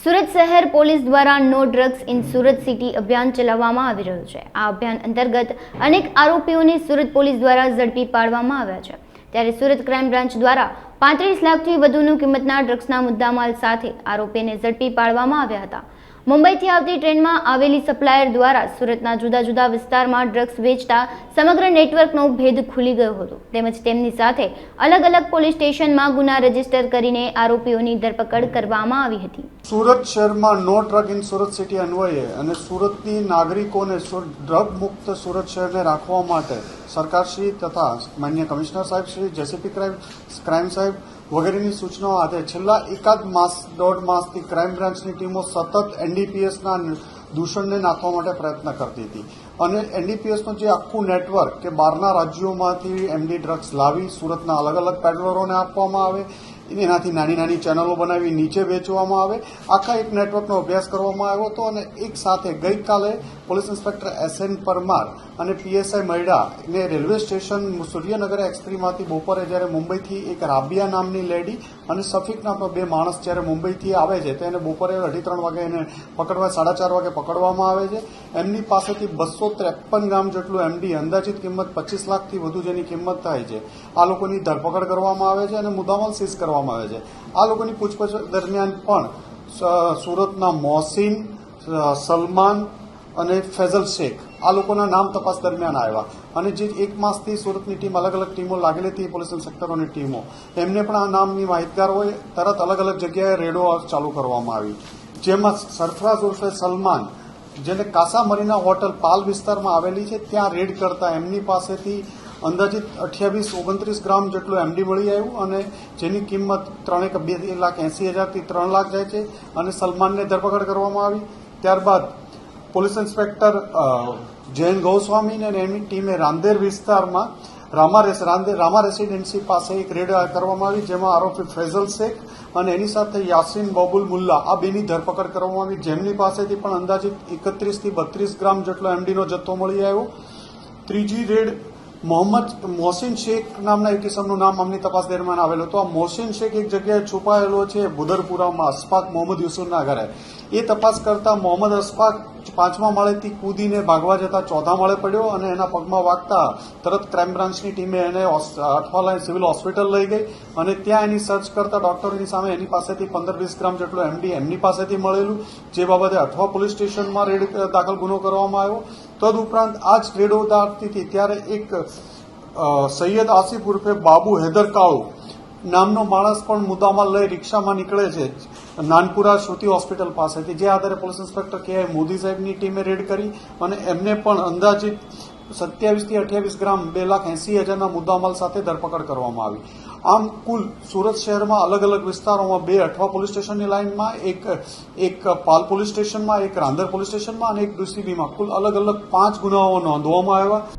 સુરત શહેર પોલીસ દ્વારા no drugs in Surat city અભિયાન ચલાવવામાં આવી રહ્યું છે। આ અભિયાન અંતર્ગત અનેક આરોપીઓને સુરત પોલીસ દ્વારા ઝડપી પાડવામાં આવ્યા છે। ત્યારે સુરત ક્રાઇમ બ્રાન્ચ દ્વારા 35 લાખથી વધુની કિંમતના ડ્રગ્સના મુદ્દામાલ સાથે આરોપીને ઝડપી પાડવામાં આવ્યા હતા। મુંબઈથી આવતી ટ્રેનમાં આવેલી સપ્લાયર દ્વારા સુરતના જુદા જુદા વિસ્તારમાં ડ્રગ્સ વેચતા સમગ્ર નેટવર્કનો ભેદ ખુલી ગયો હતો। તેમજ તેમની સાથે અલગ અલગ પોલીસ સ્ટેશનમાં ગુના રજીસ્ટર કરીને આરોપીઓની ધરપકડ કરવામાં આવી હતી। સુરત શહેરમાં નો ડ્રગ ઇન સુરત સિટી અન્વયે અને સુરતની નાગરિકોને ડ્રગ મુક્ત સુરત શહેરને રાખવા માટે સરકારશ્રી તથા માન્ય કમિશનર સાહેબ શ્રી જેસીપી ક્રાઇમ સાહેબ વગેરેની સૂચનાઓ આધારે છેલ્લા એકાદ માસ દોઢ માસથી ક્રાઇમ બ્રાન્ચની ટીમો સતત એનડીપીએસના દૂષણને નાખવા માટે પ્રયત્ન કરતી હતી અને એનડીપીએસનું જે આખું નેટવર્ક કે બહારના રાજ્યોમાંથી એમડી ડ્રગ્સ લાવી સુરતના અલગ અલગ પેડલરોને આપવામાં આવે, એનાથી નાની નાની ચેનલો બનાવી નીચે વેચવામાં આવે, આખા એક નેટવર્કનો અભ્યાસ કરવામાં આવ્યો હતો। અને એક સાથે ગઈકાલે પોલીસ ઇન્સ્પેક્ટર એસએન પરમાર અને પીએસઆઈ મૈડાને રેલવે સ્ટેશન સૂર્યનગર એક્સપ્રેસમાંથી બપોરે જ્યારે મુંબઈથી એક રાબિયા નામની લેડી અને સફીક નામના બે માણસ જ્યારે મુંબઈથી આવે છે તો એને બપોરે 2:30 વાગે એને પકડવા 4:30 વાગે પકડવામાં આવે છે। એમની પાસેથી 253 ગ્રામ જેટલું એમડી અંદાજિત કિંમત 25 લાખથી વધુ જેની કિંમત થાય છે આ લોકોની ધરપકડ કરવામાં આવે છે અને મુદ્દામાલ સીઝ કરવામાં આવે છે। આ લોકોની પૂછપરછ દરમિયાન પણ સુરતના મોહસિન, સલમાન અને ફૈઝલ શેખ આ લોકોના નામ તપાસ દરમિયાન આવ્યા અને જે એક માસથી સુરતની ટીમ અલગ અલગ ટીમો લાગેલી હતી પોલીસ ઇન્સ્પેક્ટરોની ટીમો એમને પણ આ નામની માહિતગાર હોય તરત અલગ અલગ જગ્યાએ રેડો ચાલુ કરવામાં આવી, જેમાં સરફરાઝ ઉર્ફે સલમાન જેને કાસા મરીના હોટલ પાલ વિસ્તારમાં આવેલી છે ત્યાં રેડ કરતા એમની પાસેથી અંદાજિત 28-29 ગ્રામ જેટલું એમડી મળી આવ્યું અને જેની કિંમત 2,80,000થી 3 લાખ જાય છે અને સલમાનને ધરપકડ કરવામાં આવી। ત્યારબાદ પોલીસ ઇન્સ્પેક્ટર જૈન ગોસ્વામી અને એમની ટીમે રાંદેર વિસ્તારમાં રામા રેસીડેન્સી પાસે એક રેડ કરવામાં આવી, જેમાં આરોપી ફૈઝલ શેખ અને એની સાથે યાસીન બબુલ મુલ્લા આ બેની ધરપકડ કરવામાં આવી, જેમની પાસેથી પણ અંદાજિત 31થી 32 ગ્રામ જેટલો એમડીનો જથ્થો મળી આવ્યો। ત્રીજી રેડ મોહસિન શેખ નામના એક કિસમનું નામ અમની તપાસ દરમિયાન આવેલું હતું। આ મોહસિન શેખ એક જગ્યાએ છુપાયેલો છે બુદરપુરામાં અશફાક મોહમ્મદ યુસુફના ઘરે। એ તપાસ કરતા મોહમ્મદ અશફાક 5મા માળેથી કૂદીને ભાગવા જતા 4થા માળે પડ્યો અને એના પગમાં વાગતા તરત ક્રાઇમ બ્રાન્ચની ટીમે એને અઠવાલાઇન સિવિલ હોસ્પિટલ લઈ ગઈ અને ત્યાં એની સર્ચ કરતા ડોક્ટરની સામે એની પાસેથી 15-20 ગ્રામ જેટલું એમડી એમની પાસેથી મળેલું, જે બાબતે અઠવા પોલીસ સ્ટેશનમાં રેડ દાખલ ગુનો કરવામાં આવ્યો। તદુપરાંત આ જ રેડો દાખતી હતી ત્યારે એક સૈયદ આસિફ ઉર્ફે બાબુ હૈદર કાળુ નામનો માણસ પણ મુદ્દામાલ લઈ રિક્ષામાં નીકળે છે નાનપુરા શ્રુતિ હોસ્પિટલ પાસેથી, જે આધારે પોલીસ ઇન્સ્પેક્ટર કે મોદી સાહેબની ટીમે રેડ કરી અને એમને પણ અંદાજિત 27થી 28 ગ્રામ 2,80,000ના મુદ્દામાલ સાથે ધરપકડ કરવામાં આવી। આમ કુલ સુરત શહેરમાં અલગ અલગ વિસ્તારોમાં 2 અઠવા પોલીસ સ્ટેશનની લાઇનમાં, એક પાલ પોલીસ સ્ટેશનમાં, એક રાંદેર પોલીસ સ્ટેશનમાં અને એક ડીસીબીમાં કુલ અલગ અલગ 5 ગુનાઓ નોંધવામાં આવ્યા।